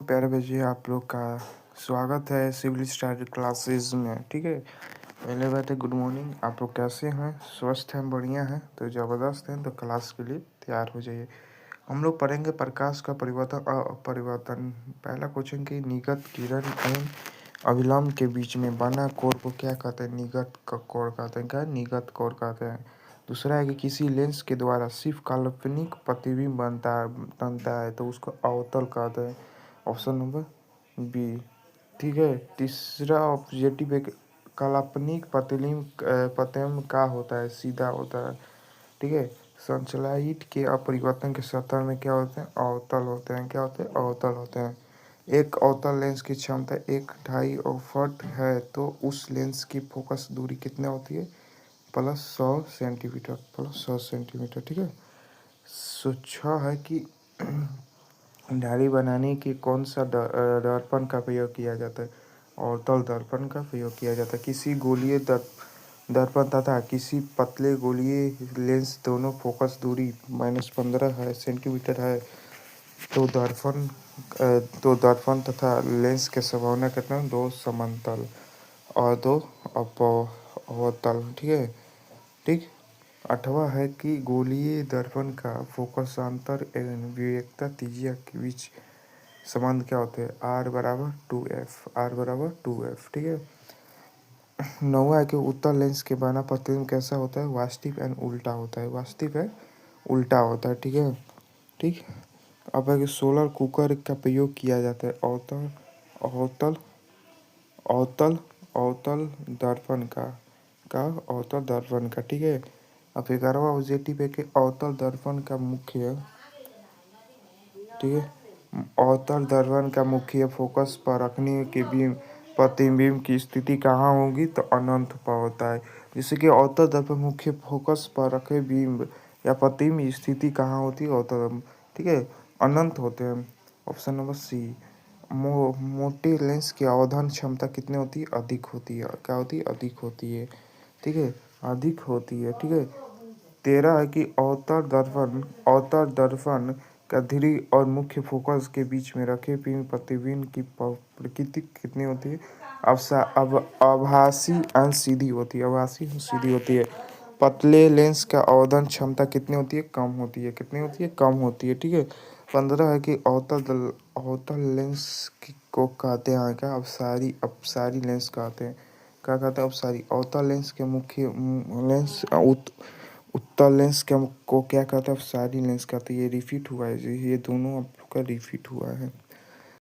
प्यारे बच्चे, आप लोग का स्वागत है सिविल स्टडी क्लासेस में। ठीक है, पहले बात है गुड मॉर्निंग। आप लोग कैसे हैं? स्वस्थ हैं? बढ़िया हैं? तो ज़बरदस्त हैं। तो क्लास के लिए तैयार हो जाइए। हम लोग पढ़ेंगे प्रकाश का परिवर्तन अपरिवर्तन। पहला क्वेश्चन कि निगत किरण एवं अभिलंब के बीच में बना कोण को क्या कहते हैं? निगत का कोण कहते हैं। क्या? निगत कोण कहते हैं। दूसरा है कि किसी लेंस के द्वारा सिर्फ काल्पनिक प्रतिबिंब बनता है तो उसको अवतल कहते हैं। Option number B. ठीक है। तीसरा ऑब्जेक्टिव एक काल्पनिक प्रतिबिंब का होता है? सीधा होता है। ठीक है। संचलाइट के अपरिवर्तन के सतह में क्या होते हैं? अवतल होते हैं। क्या होते हैं? अवतल होते हैं। एक अवतल लेंस की क्षमता 1.5 फट है तो उस लेंस की फोकस दूरी कितना होती है? +100 सेंटीमीटर। +100 सेंटीमीटर। ठीक है। सोचा है कि दाढ़ी बनाने के कौन सा दर्पण का प्रयोग किया जाता है? अवतल दर्पण का प्रयोग किया जाता है। किसी गोलीय दर्पण तथा किसी पतले गोलीय लेंस दोनों फोकस दूरी -15 है सेंटीमीटर है तो दर्पण तथा लेंस के संभावना कितना? 2 समांतर और 2 अवतल। ठीक है। ठीक। 8वां है कि गोलीय दर्पण का फोकसांतर एवं विवेकता त्रिज्या के बीच संबंध क्या होते हैं? R = 2F। ठीक है। 9वां है कि उत्तल लेंस के बना प्रतिबिंब कैसा होता है? वास्तविक एंड उल्टा होता है। वास्तविक है, उल्टा होता है। ठीक है। ठीक। अब है कि सोलर कुकर का प्रयोग किया जाता है अवतल अवतल अवतल अवतल दर्पण अवतल दर्पण का। ठीक है। अब 11वां ऑब्जेक्टिव है कि अवतल दर्पण का मुख्य ठीक है अवतल दर्पण का मुख्य फोकस पर रखने के प्रतिबिंब की स्थिति कहाँ होगी? तो अनंत पर होता है। जैसे कि अवतल दर्पण मुख्य फोकस पर रखे बिंब या प्रतिबिंब की स्थिति कहाँ होती है? अवतल। ठीक है, अनंत होते हैं। Option number C. मोटे लेंस की अवधान क्षमता कितनी होती है? अधिक होती है। क्या होती है? अधिक होती है। ठीक है, अधिक होती है। ठीक है। 13 है कि अवतल दर्पण का धुरी और मुख्य फोकस के बीच में रखे प्रतिबिंब की प्रकृति कितनी होती है? आभासी अंश सीधी होती है। आभासी अंश सीधी होती है। पतले लेंस का अवधान क्षमता कितनी होती है? कम होती है। कितनी होती है? कम होती है। ठीक है। 15 है कि अवतल लेंस को कहते हैं क्या? अपसारी लेंस कहते हैं। क्या कहते हैं? अपसारी। अवतल लेंस के मुख्य लेंस उत्तल लेंस को क्या कहते हैं? अपसारी लेंस कहते हैं। ये रिपीट हुआ है। ये दोनों आप लोग का रिपीट हुआ है।